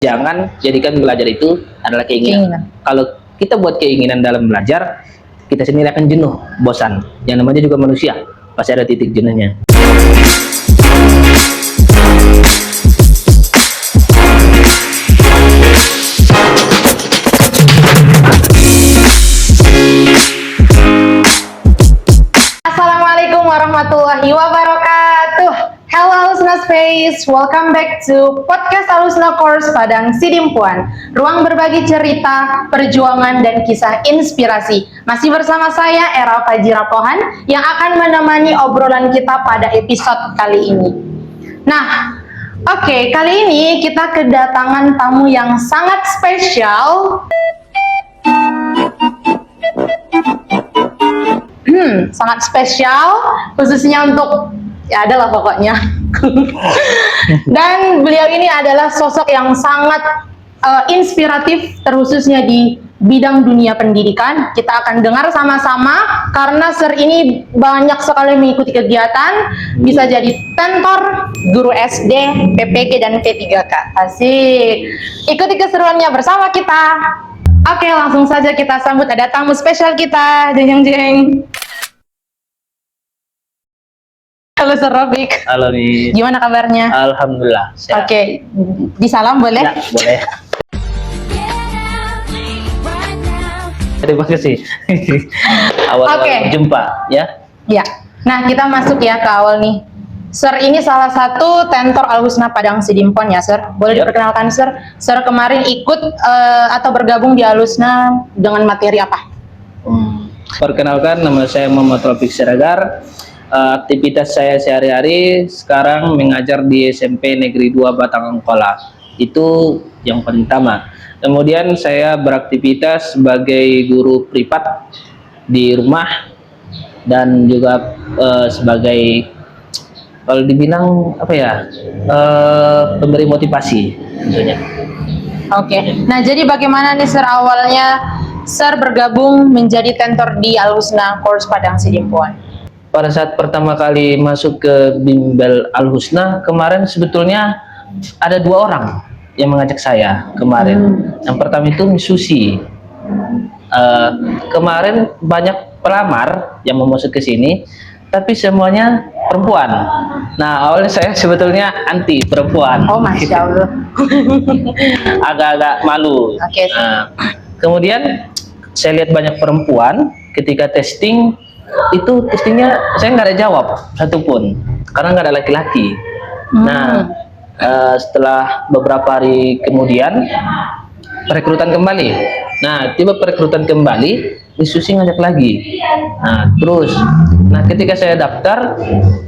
Jangan jadikan belajar itu adalah keinginan. Kalau kita buat keinginan dalam belajar, kita sendiri akan jenuh, bosan. Yang namanya juga manusia, pasti ada titik jenuhnya. Assalamualaikum warahmatullahi wabarakatuh. Hello Alusna Space, welcome back to podcast Alusna Course Padang Sidimpuan. Ruang berbagi cerita, perjuangan, dan kisah inspirasi. Masih bersama saya Era Fajira Pohan yang akan menemani obrolan kita pada episode kali ini. Nah, oke, kali ini kita kedatangan tamu yang sangat spesial. Sangat spesial, khususnya untuk ya adalah pokoknya. Dan beliau ini adalah sosok yang sangat inspiratif, terkhususnya di bidang dunia pendidikan. Kita akan dengar sama-sama karena Sir ini banyak sekali mengikuti kegiatan, bisa jadi tentor, guru SD, PPG dan P3K. Asik. Ikuti keseruannya bersama kita. Oke, langsung saja kita sambut ada tamu spesial kita. Jeng jeng jeng. Halo Sir Rafiq. Halo nih. Gimana kabarnya? Alhamdulillah. Sehat. Oke, disalam boleh? Ya, boleh. Terima kasih. Awal-awal berjumpa, ya. Ya. Nah, kita masuk ya ke awal nih. Sir ini salah satu tentor Al-Husna Padang Sidimpuan ya, Sir. Boleh diperkenalkan, Sir? Sir kemarin ikut atau bergabung di Al-Husna dengan materi apa? Perkenalkan, nama saya Muhammad Rafiq Siregar. Aktivitas saya sehari-hari sekarang mengajar di SMP Negeri 2 Batang Angkola. Itu yang paling utama. Kemudian saya beraktivitas sebagai guru privat di rumah dan juga sebagai, kalau dibilang apa ya, pemberi motivasi tentunya. Oke. Nah, jadi bagaimana nih Sir awalnya Sir bergabung menjadi tentor di Al-Husna Course Padang Sidimpuan? Pada saat pertama kali masuk ke bimbel Al-Husna kemarin, sebetulnya ada 2 orang yang mengajak saya kemarin. Yang pertama itu Miss Susi. Kemarin banyak pelamar yang mau masuk ke sini, tapi semuanya perempuan. Nah, awalnya saya sebetulnya anti perempuan. Oh, Masya Allah. Agak-agak malu. Oke. Kemudian saya lihat banyak perempuan, ketika testing, itu testingnya saya nggak ada jawab satupun, karena nggak ada laki-laki. Nah, setelah beberapa hari kemudian, perekrutan kembali. Nah, tiba perekrutan kembali, diskusi ngajak lagi. Nah, terus, ketika saya daftar,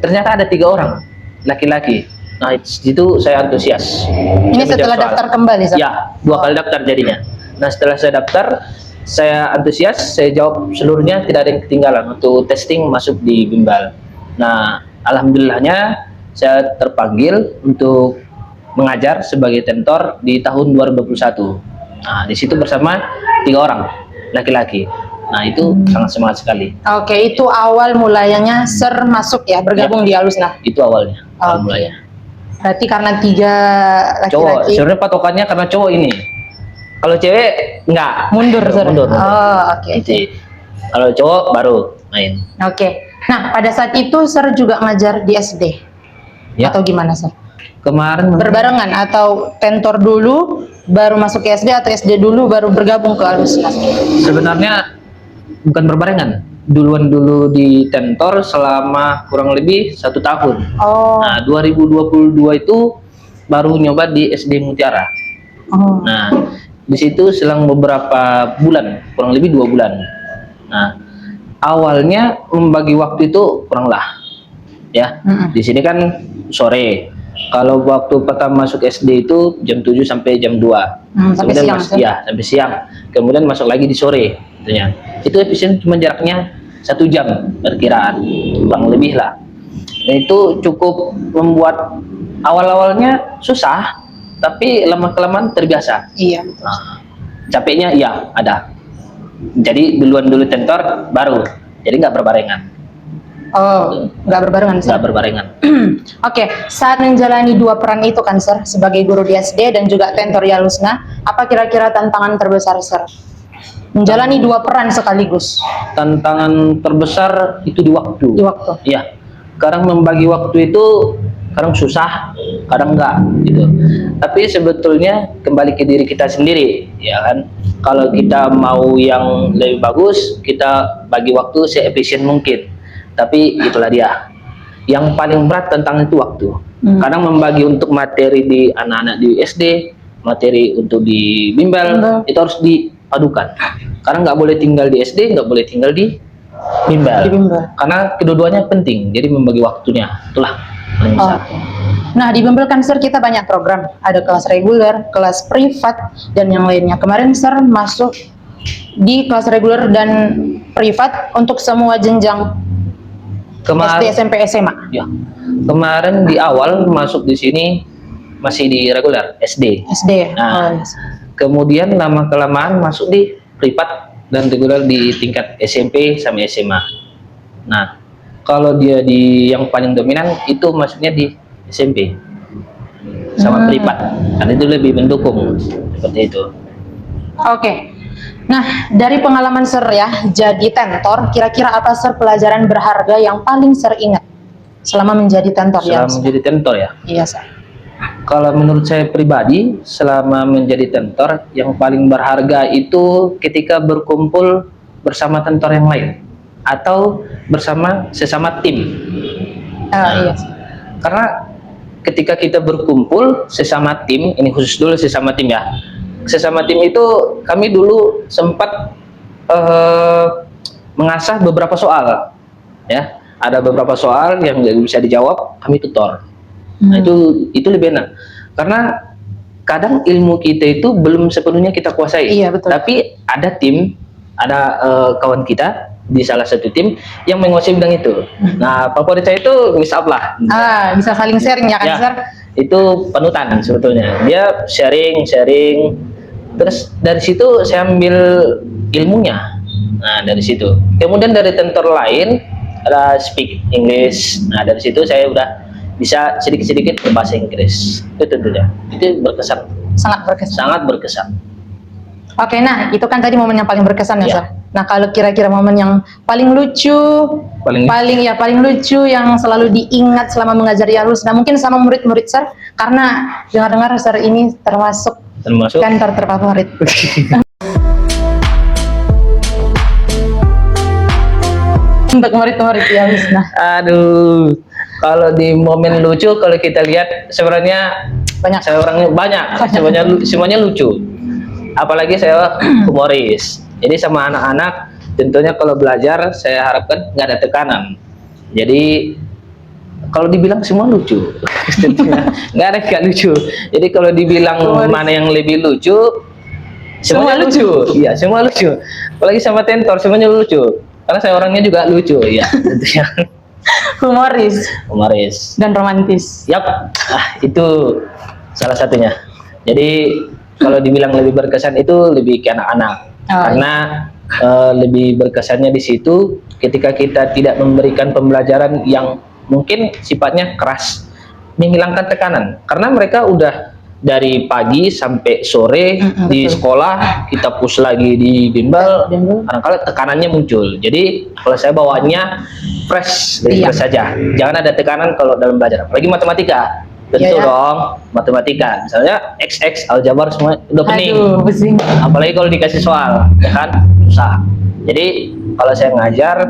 ternyata ada 3 orang laki-laki. Nah, itu saya antusias. Ini setelah daftar kembali, Sir? Ya, 2 kali daftar jadinya. Nah, setelah saya daftar, saya antusias, saya jawab seluruhnya, tidak ada yang ketinggalan untuk testing masuk di bimbel. Nah, alhamdulillahnya saya terpanggil untuk mengajar sebagai tentor di tahun 2021. Nah, di situ bersama 3 orang laki-laki. Nah, itu sangat semangat sekali. Oke, itu awal mulanya Sir masuk ya, bergabung di Al-Husna. Itu awalnya. Awal mulanya. Berarti karena 3 Cowok, laki-laki. sebenarnya patokannya karena cowok ini. Kalau cewek enggak, Mundur, Sir. mundur. Oh, oke. Kalau cowok baru main. Oke. Nah, pada saat itu Sir juga ngajar di SD. Ya. Atau gimana, Sir? Kemarin Berbarengan atau tentor dulu baru masuk ke SD, atau SD dulu baru bergabung ke Al-Husna? sebenarnya bukan berbarengan. Duluan dulu di tentor selama kurang lebih 1 tahun. Oh. Nah, 2022 itu baru nyoba di SD Mutiara. Oh. Nah, di situ selang beberapa bulan, kurang lebih 2 bulan. Nah, awalnya membagi waktu itu kurang lah, ya. Di sini kan sore. Kalau waktu pertama masuk SD itu jam 7 sampai jam 2. Sampai siang, ya, sampai siang. Kemudian masuk lagi di sore, tentunya. Itu efisien, cuma jaraknya 1 jam perkiraan, kurang lebih lah. Nah, itu cukup membuat awal-awalnya susah, tapi lama-kelamaan terbiasa. Iya. Nah, capeknya iya ada. Jadi duluan dulu tentor baru, jadi nggak berbarengan. Oh, nggak berbarengan, Sir? nggak berbarengan. Oke, saat menjalani dua peran itu kan, Sir, sebagai guru di SD dan juga tentorial Lusna, apa kira-kira tantangan terbesar, Sir? Menjalani dua peran sekaligus. Tantangan terbesar itu di waktu. Di waktu. Iya, kadang membagi waktu itu kadang susah, kadang enggak gitu. Tapi sebetulnya kembali ke diri kita sendiri, ya kan. Kalau kita mau yang lebih bagus, kita bagi waktu seefisien mungkin. Tapi itulah dia. Yang paling berat tentang itu waktu. Kadang membagi untuk materi di anak-anak di SD, materi untuk di bimbel, itu harus dipadukan. Karena nggak boleh tinggal di SD, nggak boleh tinggal di bimbel. Karena kedua-duanya penting. Jadi membagi waktunya, itulah paling besar. Nah, di bimbel kan, Sir, kita banyak program. Ada kelas reguler, kelas privat, dan yang lainnya. Kemarin, Sir, masuk di kelas reguler dan privat untuk semua jenjang SD, SMP, SMA. Ya. Kemarin di awal masuk di sini masih di reguler SD. SD. Nah, kemudian lama kelamaan masuk di privat dan reguler di tingkat SMP sama SMA. Nah, kalau dia di yang paling dominan itu masuknya di SMP sama privat. Karena itu lebih mendukung seperti itu. Oke. Nah, dari pengalaman, Sir, ya, jadi tentor, kira-kira apa, Sir, pelajaran berharga yang paling Sir ingat selama menjadi tentor? Selama menjadi tentor ya? Iya, Sir. Kalau menurut saya pribadi, selama menjadi tentor, yang paling berharga itu ketika berkumpul bersama tentor yang lain atau bersama sesama tim. Iya, Sir. Karena ketika kita berkumpul sesama tim, ini khusus dulu sesama tim ya. Sesama tim itu kami dulu sempat mengasah beberapa soal, ya. Ada beberapa soal yang nggak bisa dijawab, kami tutor. Nah, itu lebih enak. Karena kadang ilmu kita itu belum sepenuhnya kita kuasai. Iya, betul. Tapi ada tim, ada kawan kita di salah satu tim yang menguasai bidang itu. Nah, favorit saya itu Miss Ablah. Bisa saling sharing ya kan, Ya, Sir? itu panutan sebetulnya. Dia sharing. Terus dari situ saya ambil ilmunya. Nah, dari situ. Kemudian dari tentor lain ada speak English. Nah, dari situ saya udah bisa sedikit-sedikit berbahasa Inggris. Itu tentunya. Itu berkesan. Sangat berkesan. Sangat berkesan. Oke, nah itu kan tadi momen yang paling berkesan ya, Ya. Sir. Nah, kalau kira-kira momen yang paling lucu, paling lucu yang selalu diingat selama mengajar di Alus. Nah, mungkin sama murid-murid, Sir, karena dengar-dengar Sir ini termasuk kantor terfavorit. Untuk murid-murid di Alus. Nah, Aduh, kalau di momen lucu, kalau kita lihat sebenarnya banyak. saya orangnya banyak. Semuanya lucu. Apalagi saya humoris. Jadi sama anak-anak tentunya kalau belajar saya harapkan nggak ada tekanan. Jadi kalau dibilang semua lucu, tentunya nggak ada nggak lucu. Jadi kalau dibilang mana yang lebih lucu, semuanya lucu. Iya, semua lucu. Apalagi sama tentor semuanya lucu. Karena saya orangnya juga lucu, ya tentunya. Humoris dan romantis. Yap, itu salah satunya. Jadi kalau dibilang lebih berkesan itu lebih ke anak-anak. Karena lebih berkesannya di situ ketika kita tidak memberikan pembelajaran yang mungkin sifatnya keras, menghilangkan tekanan. Karena mereka udah dari pagi sampai sore di sekolah, kita push lagi di bimbel, kadang-kadang tekanannya muncul. Jadi kalau saya bawaannya fresh, fresh saja. Jangan ada tekanan kalau dalam belajar. Apalagi matematika. Tentu dong, matematika. Misalnya XX, aljabar semua udah pening. Apalagi kalau dikasih soal, ya kan? Susah. Jadi kalau saya ngajar,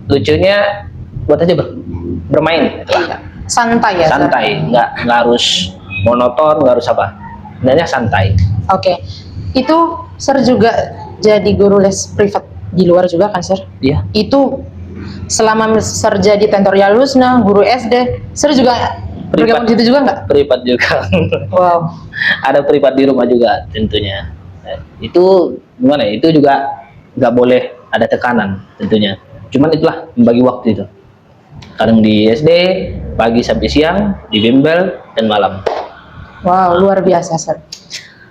lucunya buat aja bermain. Santai ya. Santai, nggak harus monoton, nggak harus apa. Sebenarnya santai. Oke. Itu Sir juga jadi guru les privat di luar juga kan, Sir? Iya. Itu selama Sir jadi tentorial Lusna, guru SD, Sir juga bergabung di situ juga nggak? Privat juga. Wow. Ada privat di rumah juga tentunya. Itu gimana? Itu juga nggak boleh ada tekanan tentunya. Cuman itulah membagi waktu itu. Kadang di SD pagi sampai siang, di bimbel dan malam. Wow, luar biasa, Sir.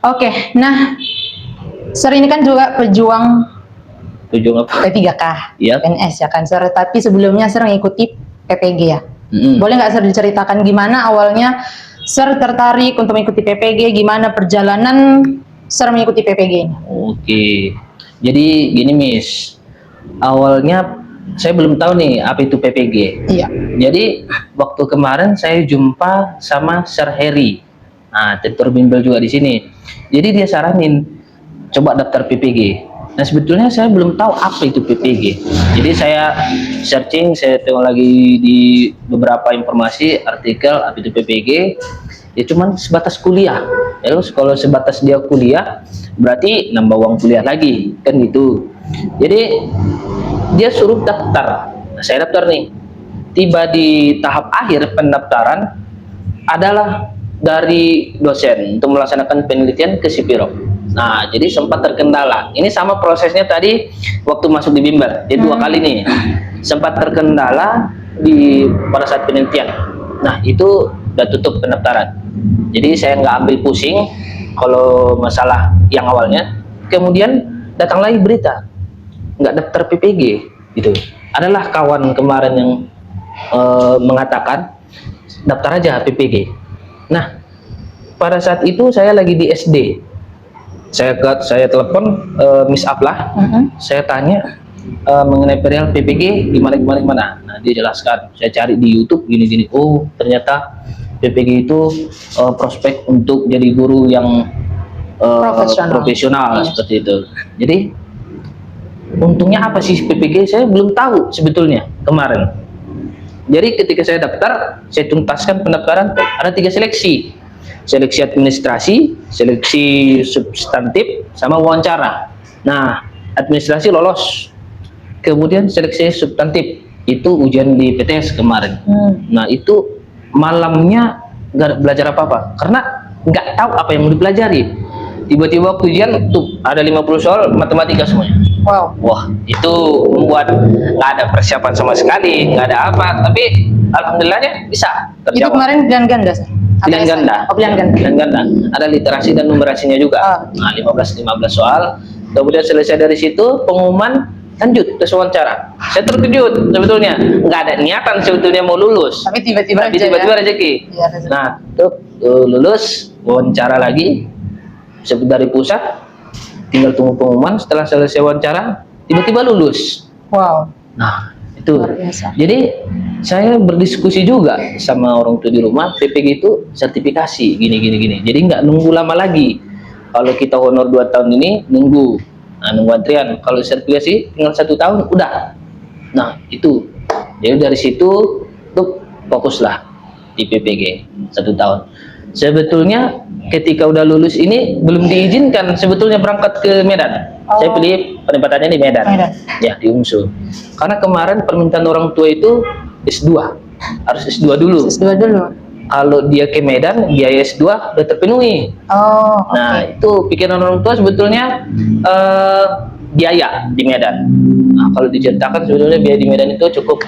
Oke, nah Sir ini kan juga pejuang tujuan apa? P3K, Iya. PNS ya kan Sir. Tapi sebelumnya Sir ngikuti PPG ya. Mm-mm. Boleh nggak Sir diceritakan gimana awalnya Sir tertarik untuk mengikuti PPG, gimana perjalanan Sir mengikuti PPG ini? Oke, jadi gini Miss, awalnya saya belum tahu nih apa itu PPG. Iya. Jadi waktu kemarin saya jumpa sama Sir Heri, nah tutor bimbel juga di sini. Jadi dia saranin coba daftar PPG. Nah sebetulnya saya belum tahu apa itu PPG. Jadi saya searching, saya tengok lagi di beberapa informasi artikel apa itu PPG. Ya cuman sebatas kuliah. Ya, terus kalau sebatas dia kuliah berarti nambah uang kuliah lagi kan gitu. Jadi dia suruh daftar. Nah, saya daftar nih. Tiba di tahap akhir pendaftaran adalah dari dosen untuk melaksanakan penelitian ke Sipiro. Nah, jadi sempat terkendala. Ini sama prosesnya tadi waktu masuk di bimbel. Jadi 2 kali nih. Sempat terkendala pada saat penelitian. Nah, itu udah tutup pendaftaran. Jadi saya nggak ambil pusing kalau masalah yang awalnya. Kemudian datang lagi berita nggak daftar PPG gitu. Adalah kawan kemarin yang mengatakan daftar aja PPG. Nah, pada saat itu saya lagi di SD. Saya telepon Miss Aflah. Saya tanya mengenai perihal PPG gimana. Nah, dia jelaskan. Saya cari di YouTube gini. Oh, ternyata PPG itu prospek untuk jadi guru yang profesional seperti itu. Jadi untungnya apa sih PPG? Saya belum tahu sebetulnya kemarin. Jadi ketika saya daftar, saya tuntaskan pendaftaran, ada 3 seleksi. Seleksi administrasi, seleksi substantif, sama wawancara. Nah, administrasi lolos. Kemudian seleksi substantif, itu ujian di PTS kemarin. Nah, itu malamnya nggak belajar apa-apa, karena nggak tahu apa yang mau dipelajari. Tiba-tiba ujian, tuh ada 50 soal matematika semuanya. Wow. Wah, itu membuat nggak ada persiapan sama sekali, nggak ada apa. Tapi alhamdulillahnya bisa Itu terjawab. kemarin pilihan ganda Sir? Pilihan ganda. Oh, pilihan ganda. Pilihan ganda. Ada literasi dan numerasinya juga. Nah, 15 soal. Kemudian selesai dari situ, pengumuman lanjut tes wawancara. Saya terkejut sebetulnya. Nggak ada niatan sebetulnya mau lulus. Tapi tiba-tiba rezeki. Iya, rezeki. Nah, lulus, wawancara lagi. Dari pusat, tinggal tunggu pengumuman. Setelah selesai wawancara, tiba-tiba lulus. Wow. Nah, itu. Luar biasa. Jadi saya berdiskusi juga sama orang tua di rumah, PPG itu sertifikasi gini. Jadi nggak nunggu lama lagi. Kalau kita honor 2 tahun ini nunggu antrian. Kalau sertifikasi tinggal 1 tahun udah. Nah, itu. Jadi dari situ tuh fokuslah di PPG 1 tahun. Sebetulnya ketika udah lulus ini belum diizinkan sebetulnya berangkat ke Medan. Saya pilih penempatannya di Medan. Ya, di UMSU. Karena kemarin permintaan orang tua itu S2. Harus S2 dulu. Kalau dia ke Medan, biaya S2 udah terpenuhi. Nah, itu pikiran orang tua sebetulnya biaya di Medan. Nah, kalau diceritakan sebetulnya biaya di Medan itu cukup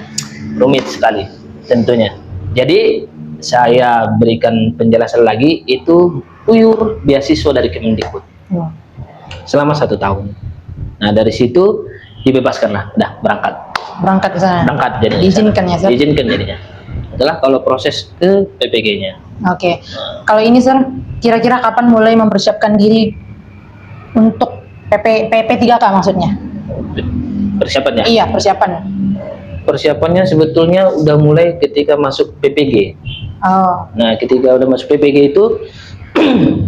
rumit sekali tentunya. Jadi saya berikan penjelasan lagi, itu pure beasiswa dari Kemendikbud selama 1 tahun. Nah, dari situ dibebaskanlah, udah berangkat ke sana. jadinya. Diizinkan ya, Sir? Diizinkan jadinya. Itulah kalau proses ke PPG-nya. Oke. Kalau ini Sir, kira-kira kapan mulai mempersiapkan diri untuk PP3K maksudnya? Persiapannya? Iya, persiapan. Persiapannya sebetulnya udah mulai ketika masuk PPG. Nah, ketika udah masuk PPG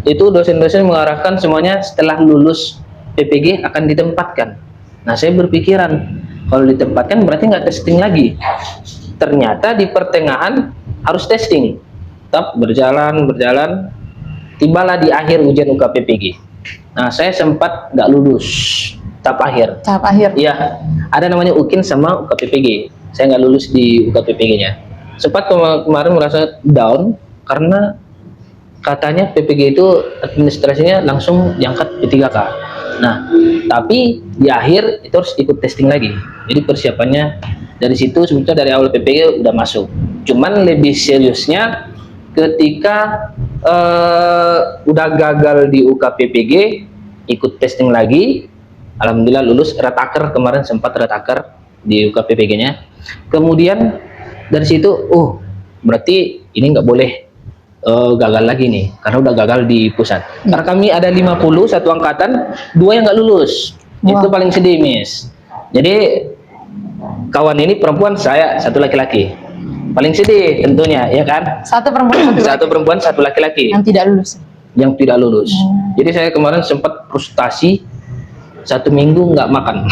itu dosen-dosen mengarahkan semuanya setelah lulus PPG akan ditempatkan. Nah, saya berpikiran kalau ditempatkan berarti nggak testing lagi. Ternyata di pertengahan harus testing. Tetap berjalan, tibalah di akhir ujian UKPPG. Nah, saya sempat nggak lulus tahap akhir. Iya, ada namanya UKIN sama UKPPG. Saya nggak lulus di UKPPG-nya. Sempat kemarin merasa down karena katanya PPG itu administrasinya langsung diangkat P3K. Nah, tapi di akhir itu harus ikut testing lagi. Jadi persiapannya dari situ sebetulnya dari awal PPG udah masuk. Cuman lebih seriusnya ketika udah gagal di UKPPG, ikut testing lagi, Alhamdulillah lulus. Retaker kemarin sempat retaker di UKPPG-nya. Kemudian dari situ, oh berarti ini nggak boleh gagal lagi nih, karena udah gagal di pusat. Karena kami ada 50 satu angkatan, 2 yang nggak lulus. Itu paling sedih, Miss. Jadi kawan ini perempuan, saya satu laki-laki. Paling sedih tentunya, ya kan? Satu perempuan, Satu perempuan, satu laki-laki yang tidak lulus. yang tidak lulus. Jadi saya kemarin sempat frustasi, 1 minggu nggak makan.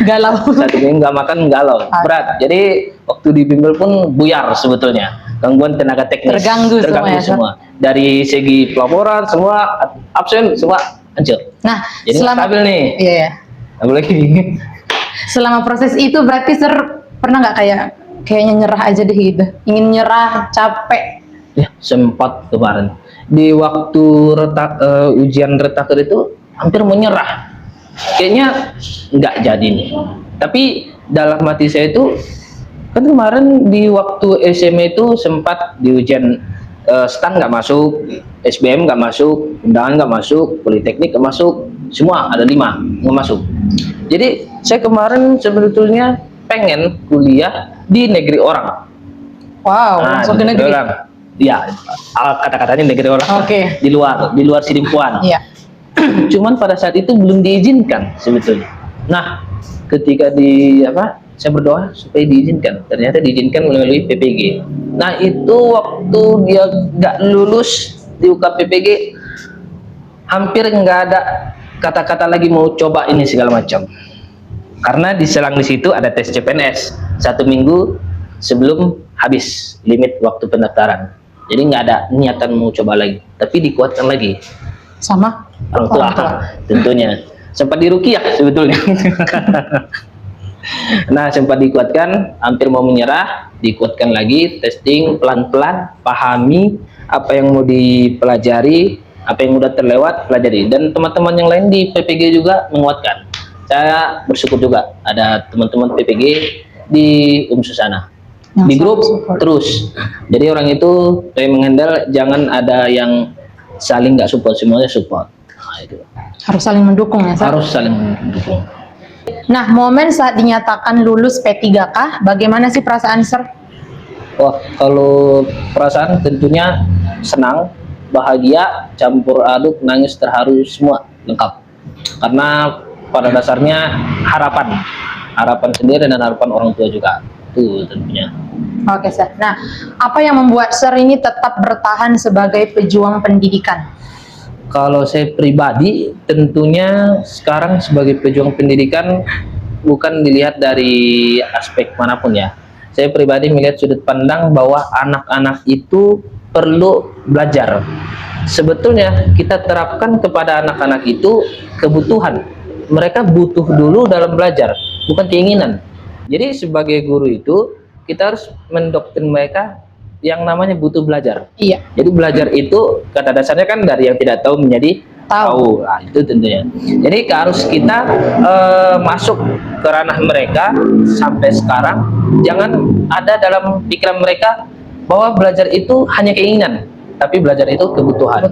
Galau. 1 minggu nggak makan, galau, berat. Jadi waktu di bimbel pun buyar sebetulnya, gangguan tenaga teknis, Terganggu semua. Dari segi pelaporan semua absen, semua hancur. Nah, Jadi selama stabil nih. Iya. Apalagi Selama proses itu berarti Sir pernah nggak kayaknya nyerah aja deh gitu, ingin nyerah, capek? ya sempat kemarin di waktu ujian retaker itu hampir menyerah, kayaknya nggak jadi nih. Tapi dalam hati saya itu kan kemarin di waktu SMA itu sempat di ujian STAN nggak masuk, SBM nggak masuk, undangan nggak masuk, politeknik nggak masuk, semua ada 5 nggak masuk. Jadi saya kemarin sebetulnya pengen kuliah di negeri orang. Wow, langsung ke negeri. Orang. Ya, kata-katanya negeri orang. Oke. Di luar Sidimpuan. Iya. Cuman pada saat itu belum diizinkan sebetulnya. Nah, ketika saya berdoa supaya diizinkan. Ternyata diizinkan melalui PPG. Nah, itu waktu dia nggak lulus di UKPPG, hampir nggak ada kata-kata lagi mau coba ini segala macam. Karena diselang di situ ada tes CPNS 1 minggu sebelum habis limit waktu pendaftaran. Jadi nggak ada niatan mau coba lagi, tapi dikuatkan lagi Sama orang tua. Tentunya sempat diruqyah sebetulnya. Nah, sempat dikuatkan, hampir mau menyerah, dikuatkan lagi, testing pelan-pelan, pahami apa yang mau dipelajari, apa yang udah terlewat, pelajari. Dan teman-teman yang lain di PPG juga menguatkan. Saya bersyukur juga ada teman-teman PPG di Susana. Di grup terus. Jadi orang itu saya menghandle, jangan ada yang saling nggak support, semuanya support. Nah, itu. Harus saling mendukung ya, Sir? Harus saling mendukung. Nah, momen saat dinyatakan lulus P3K, bagaimana sih perasaan Sir? Wah, kalau perasaan tentunya senang, bahagia, campur aduk, nangis, terharu, semua lengkap. Karena pada dasarnya harapan sendiri dan harapan orang tua juga, itu tentunya. Oke, Sir. Nah, apa yang membuat Sir ini tetap bertahan sebagai pejuang pendidikan? Kalau saya pribadi, tentunya sekarang sebagai pejuang pendidikan bukan dilihat dari aspek manapun ya. Saya pribadi melihat sudut pandang bahwa anak-anak itu perlu belajar. Sebetulnya kita terapkan kepada anak-anak itu kebutuhan. Mereka butuh dulu dalam belajar, bukan keinginan. Jadi sebagai guru itu kita harus mendoktrin mereka yang namanya butuh belajar. Iya. Jadi belajar itu kata dasarnya kan dari yang tidak tahu menjadi tahu. Nah, itu tentunya. Jadi harus kita masuk ke ranah mereka sampai sekarang. Jangan ada dalam pikiran mereka bahwa belajar itu hanya keinginan, tapi belajar itu kebutuhan.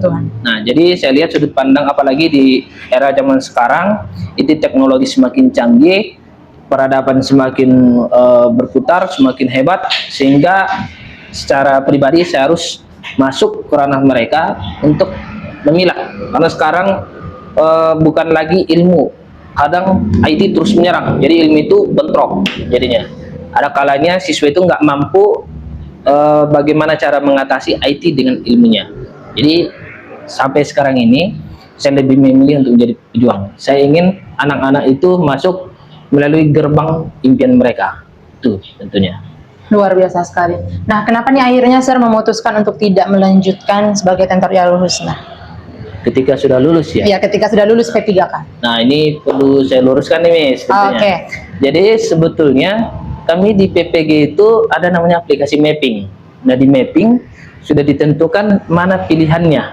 Nah, jadi saya lihat sudut pandang apalagi di era zaman sekarang, itu teknologi semakin canggih, peradaban semakin berputar, semakin hebat, sehingga secara pribadi saya harus masuk ke ranah mereka untuk memilah. Karena sekarang bukan lagi ilmu, kadang IT terus menyerang, jadi ilmu itu bentrok jadinya. Ada kalanya siswa itu nggak mampu bagaimana cara mengatasi IT dengan ilmunya. Jadi sampai sekarang ini saya lebih memilih untuk menjadi pejuang. Saya ingin anak-anak itu masuk melalui gerbang impian mereka, itu tentunya. Luar biasa sekali. Nah, kenapa nih akhirnya Sir memutuskan untuk tidak melanjutkan sebagai tentor Riyadul Husna? Ketika sudah lulus ya? Iya, ketika sudah lulus P3K. Nah, ini perlu saya luruskan nih, Miss. Oke. Jadi sebetulnya kami di PPG itu ada namanya aplikasi mapping. Nah, di mapping sudah ditentukan mana pilihannya.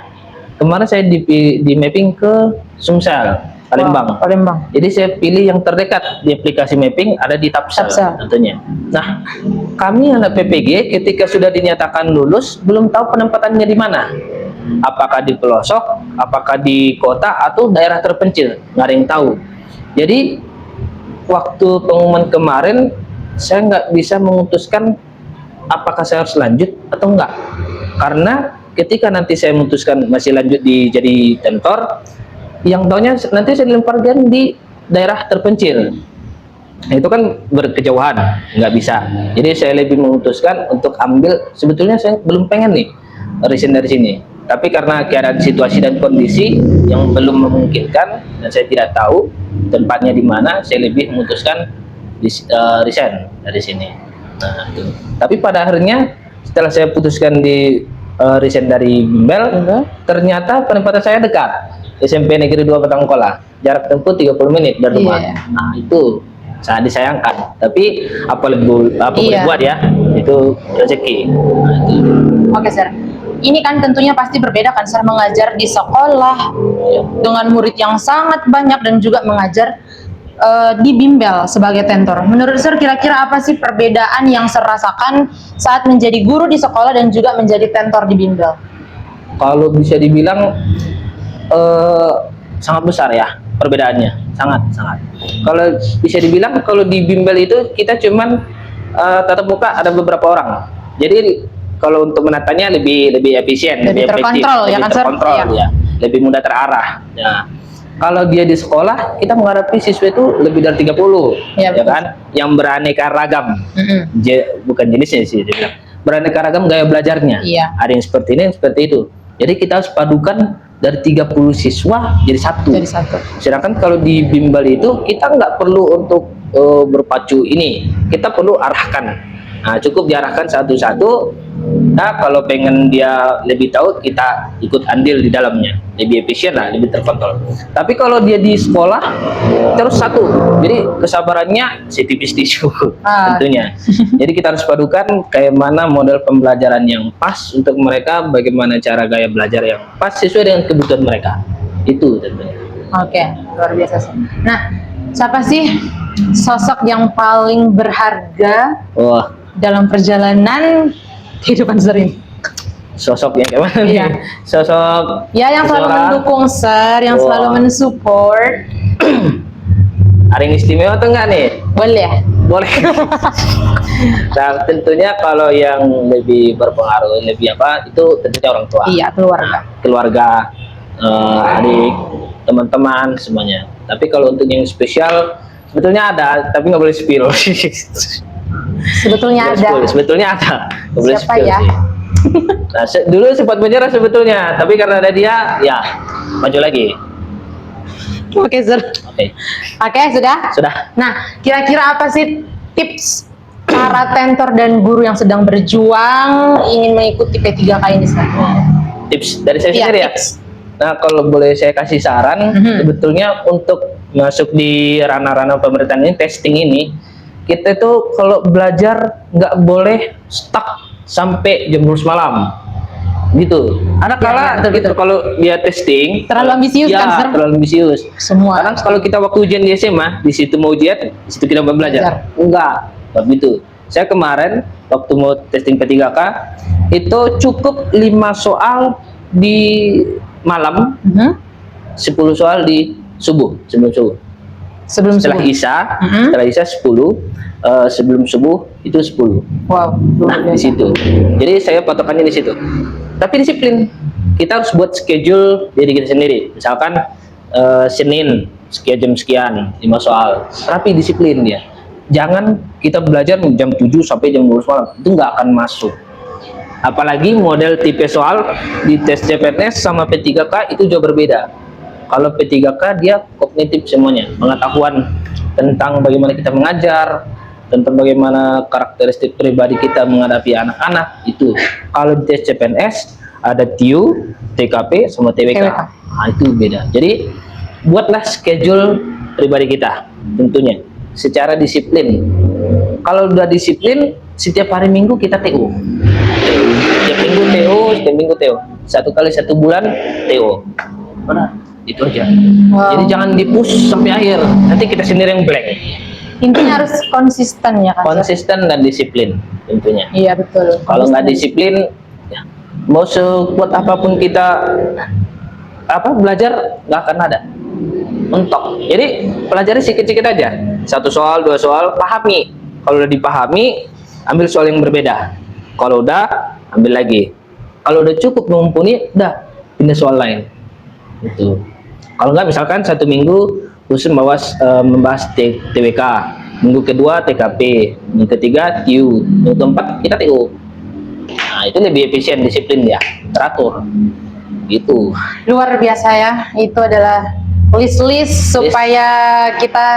Kemarin saya di mapping ke Sumsel, Palembang. Palembang. Jadi saya pilih yang terdekat di aplikasi mapping, ada di Tapsel tentunya. Nah, kami anak PPG ketika sudah dinyatakan lulus belum tahu penempatannya di mana. Apakah di pelosok, apakah di kota atau daerah terpencil, nggak ada yang tahu. Jadi waktu pengumuman kemarin saya nggak bisa memutuskan apakah saya harus lanjut atau enggak, karena ketika nanti saya memutuskan masih lanjut di jadi tentor, yang taunya nanti saya dilemparkan di daerah terpencil. Nah, itu kan berkejauhan, nggak bisa. Jadi saya lebih memutuskan untuk ambil, sebetulnya saya belum pengen nih resign dari sini. Tapi karena keadaan situasi dan kondisi yang belum memungkinkan dan saya tidak tahu tempatnya di mana, saya lebih memutuskan resign dari sini. Nah, itu. Tapi pada akhirnya setelah saya putuskan di resign dari Bimbel, ternyata penempatan saya dekat. SMP Negeri 2 Batangkola, jarak tempuh 30 menit dari rumah. Nah, itu sangat disayangkan, tapi apa boleh buat ya, itu rezeki. Nah, itu. Oke, Sir. Ini kan tentunya pasti berbeda kan, Sir, mengajar di sekolah dengan murid yang sangat banyak dan juga mengajar di bimbel sebagai tentor. Menurut Sir, kira-kira apa sih perbedaan yang Sir rasakan saat menjadi guru di sekolah dan juga menjadi tentor di bimbel? Kalau bisa dibilang sangat besar ya perbedaannya, sangat. Kalau bisa dibilang kalau di bimbel itu kita cuman tatap muka ada beberapa orang, jadi kalau untuk menatanya lebih efisien, lebih terkontrol, efektif, ya kan, lebih terkontrol, Sir? ya, lebih mudah terarah. Nah, kalau dia di sekolah, kita menghadapi siswa itu lebih dari 30, ya kan, yang beraneka ragam, bukan jenisnya sih, dia bilang beraneka ragam gaya belajarnya. Ada yang seperti ini, yang seperti itu. Jadi kita harus padukan dari 30 siswa jadi satu. Sedangkan kalau di bimbel itu kita nggak perlu untuk berpacu ini, kita perlu arahkan. Nah, cukup diarahkan satu-satu. Nah, kalau pengen dia lebih tahu, kita ikut andil di dalamnya, lebih efisien lah, lebih terkontrol. Tapi kalau dia di sekolah terus satu, jadi kesabarannya setipis tisu tentunya. Jadi kita harus padukan kayak mana model pembelajaran yang pas untuk mereka, bagaimana cara gaya belajar yang pas sesuai dengan kebutuhan mereka. Itu tentunya. Oke, luar biasa sih. Nah, siapa sih sosok yang paling berharga dalam perjalanan kehidupan Sir ini? Sosoknya kayak mana nih? Sosok ya yang selalu mendukung Sir, yang selalu mensupport. Ada yang istimewa atau enggak nih? Boleh. Nah, tentunya kalau yang lebih berpengaruh, lebih apa, itu tentunya orang tua. Iya, keluarga, adik, teman-teman, semuanya. Tapi kalau untuk yang spesial sebetulnya ada, tapi nggak boleh spill. Sebetulnya ada. Nggak boleh Siapa spill ya? sih. Nah, dulu sempat menyerah sebetulnya, tapi karena ada dia, ya maju lagi. Oke, Sir. Oke, sudah? Nah, kira-kira apa sih tips para tentor dan guru yang sedang berjuang ingin mengikuti P3K ini, Sir? Tips dari saya sendiri ya? Nah, kalau boleh saya kasih saran, sebetulnya untuk masuk di ranah-ranah pemerintahan ini, testing ini, kita tuh kalau belajar nggak boleh stuck sampai jam 12 malam. Gitu. Ada kala gitu kalau dia testing terlalu ambisius kan, Sir? Terlalu ambisius. Semua. Karena kalau kita waktu ujian di SMA, di situ mau ujian, di situ kita mau belajar. Enggak, begitu. Saya kemarin waktu mau testing P3K itu cukup 5 soal di malam, 10 soal di subuh, sebelum subuh. Setelah Isya, setelah Isya 10, sebelum subuh itu 10. Wow. Nah, di situ. Jadi saya patokannya di situ. Tapi disiplin. Kita harus buat schedule diri kita sendiri. Misalkan Senin sekian jam sekian 5 soal. Tapi disiplin dia. Jangan kita belajar jam 7 sampai jam 12 malam. Itu nggak akan masuk. Apalagi model tipe soal di tes CPNS sama P3K itu jauh berbeda. Kalau P3K dia kognitif semuanya, pengetahuan tentang bagaimana kita mengajar, tentang bagaimana karakteristik pribadi kita menghadapi anak-anak itu. Kalau di tes CPNS ada TIU, TKP, sama TWK. Nah, itu beda. Jadi buatlah schedule pribadi kita tentunya secara disiplin. Kalau udah disiplin, setiap hari Minggu kita TO. Setiap minggu TO, setiap minggu TO. 1 kali 1 bulan TO. Benar, itu aja. Jadi jangan di-push sampai akhir. Nanti kita sendiri yang blank. Intinya harus konsisten ya kan? Konsisten dan disiplin tentunya. Iya, betul. Kalau nggak disiplin, ya, mau sekuat apapun kita belajar, nggak akan ada. mentok. Jadi pelajari sedikit-sedikit aja. 1 soal, 2 soal, pahami. Kalau udah dipahami, ambil soal yang berbeda. Kalau udah, ambil lagi. Kalau udah cukup mumpuni, udah pindah soal lain. Itu. Kalau nggak, misalkan 1 minggu khusus membahas TWK, minggu kedua TKP, minggu ketiga TU, minggu keempat kita TU. Nah, itu lebih efisien, disiplin ya, teratur. Gitu. Luar biasa ya, itu adalah list supaya kita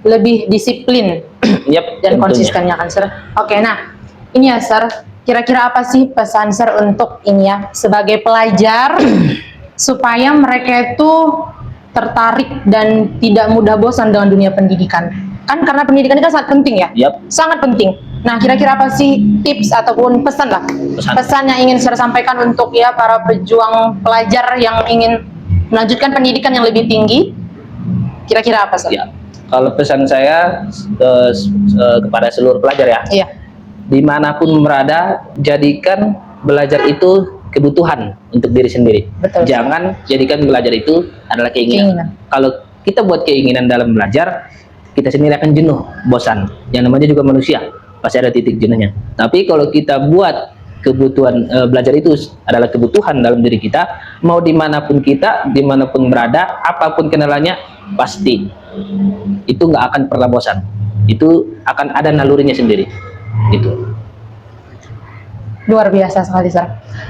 lebih disiplin Yap, dan tentunya. konsisten ya kan Sir. Oke, nah ini ya Sir, kira-kira apa sih pesan Sir untuk ini ya sebagai pelajar supaya mereka itu tertarik dan tidak mudah bosan dengan dunia pendidikan? Kan karena pendidikan itu kan sangat penting ya. Yap. Sangat penting. Nah, kira-kira apa sih tips ataupun pesan lah? Pesan yang ingin Sir sampaikan untuk ya para pejuang pelajar yang ingin melanjutkan pendidikan yang lebih tinggi? Kira-kira apa Sir? Ya. Kalau pesan saya kepada seluruh pelajar ya, Iya. dimanapun berada, jadikan belajar itu kebutuhan untuk diri sendiri. Betul. Jangan jadikan belajar itu adalah keinginan. Kalau kita buat keinginan dalam belajar, kita sendiri akan jenuh, bosan. Yang namanya juga manusia, pasti ada titik jenuhnya. Tapi kalau kita buat kebutuhan belajar itu adalah kebutuhan dalam diri kita, mau dimanapun kita, dimanapun berada, apapun kenalannya, pasti itu nggak akan pernah bosan. Itu akan ada nalurinya sendiri. Gitu. Luar biasa sekali Sir.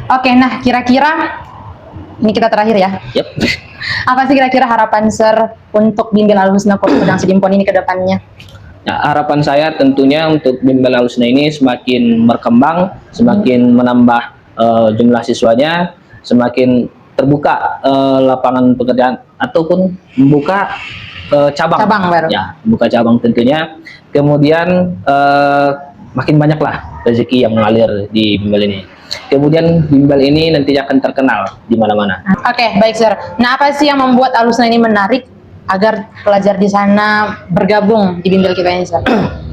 Oke, nah kira-kira ini kita terakhir ya. Yep. Apa sih kira-kira harapan Sir untuk Bimbel Al-Husna Korps Padang Sidimpuan ini ke depannya? Nah, harapan saya tentunya untuk Bimbel Al-Husna ini semakin berkembang, semakin menambah jumlah siswanya, semakin terbuka lapangan pekerjaan ataupun membuka cabang baru. Ya, buka cabang tentunya. Kemudian makin banyaklah rezeki yang mengalir di Bimbel ini. Kemudian Bimbel ini nantinya akan terkenal di mana-mana. Oke, baik Sir. Nah, apa sih yang membuat Al-Husna ini menarik agar pelajar di sana bergabung di Bimbel kita ini Sir?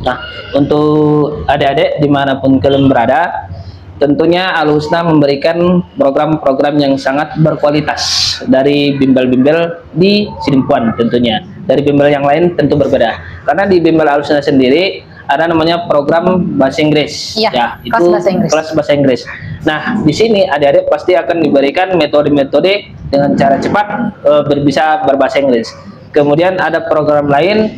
Nah, untuk adik-adik dimanapun kalian berada, tentunya Al-Husna memberikan program-program yang sangat berkualitas dari bimbel-bimbel di Sidimpuan tentunya. Dari bimbel yang lain tentu berbeda. Karena di Bimbel Al-Husna sendiri ada namanya program bahasa Inggris. Iya, itu kelas bahasa Inggris. kelas bahasa Inggris. Nah, di sini adik-adik pasti akan diberikan metode-metode dengan cara cepat bisa berbahasa Inggris. Kemudian ada program lain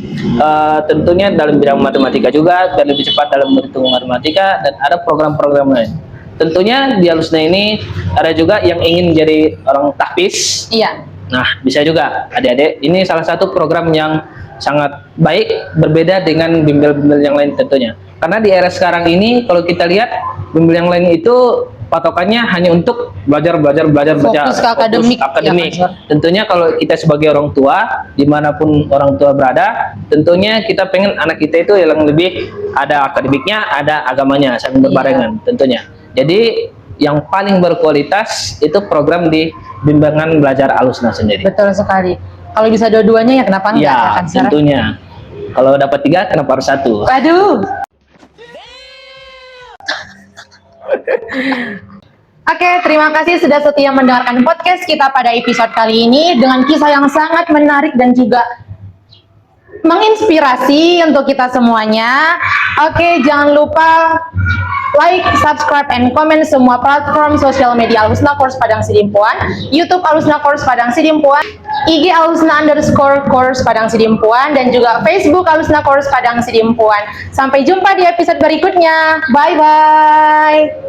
tentunya dalam bidang matematika juga, dan lebih cepat dalam berhitung matematika, dan ada program-program lain. Tentunya di Al-Husna ini ada juga yang ingin jadi orang tahfiz. Iya. Nah, bisa juga adik-adik. Ini salah satu program yang sangat baik, berbeda dengan bimbel-bimbel yang lain tentunya. Karena di era sekarang ini kalau kita lihat bimbel yang lain itu patokannya hanya untuk belajar baca, Fokus ke akademik. akademik. Ya, Tentunya kalau kita sebagai orang tua, dimanapun orang tua berada, tentunya kita pengen anak kita itu yang lebih ada akademiknya, ada agamanya, saling berbarengan tentunya. Jadi yang paling berkualitas itu program di bimbingan belajar Al-Husna sendiri. Betul sekali. Kalau bisa dua-duanya ya kenapa enggak? Ya, kan, Sir? tentunya. Kalau dapat 3, kenapa harus 1? Waduh. Oke, terima kasih sudah setia mendengarkan podcast kita pada episode kali ini dengan kisah yang sangat menarik dan juga menginspirasi untuk kita semuanya. Oke, jangan lupa like, subscribe, and comment semua platform sosial media Al-Husna Korps Padang Sidimpuan, YouTube Al-Husna Korps Padang Sidimpuan, IG Al-Husna_Korps Padang Sidimpuan, dan juga Facebook Al-Husna Korps Padang Sidimpuan. Sampai jumpa di episode berikutnya. Bye-bye.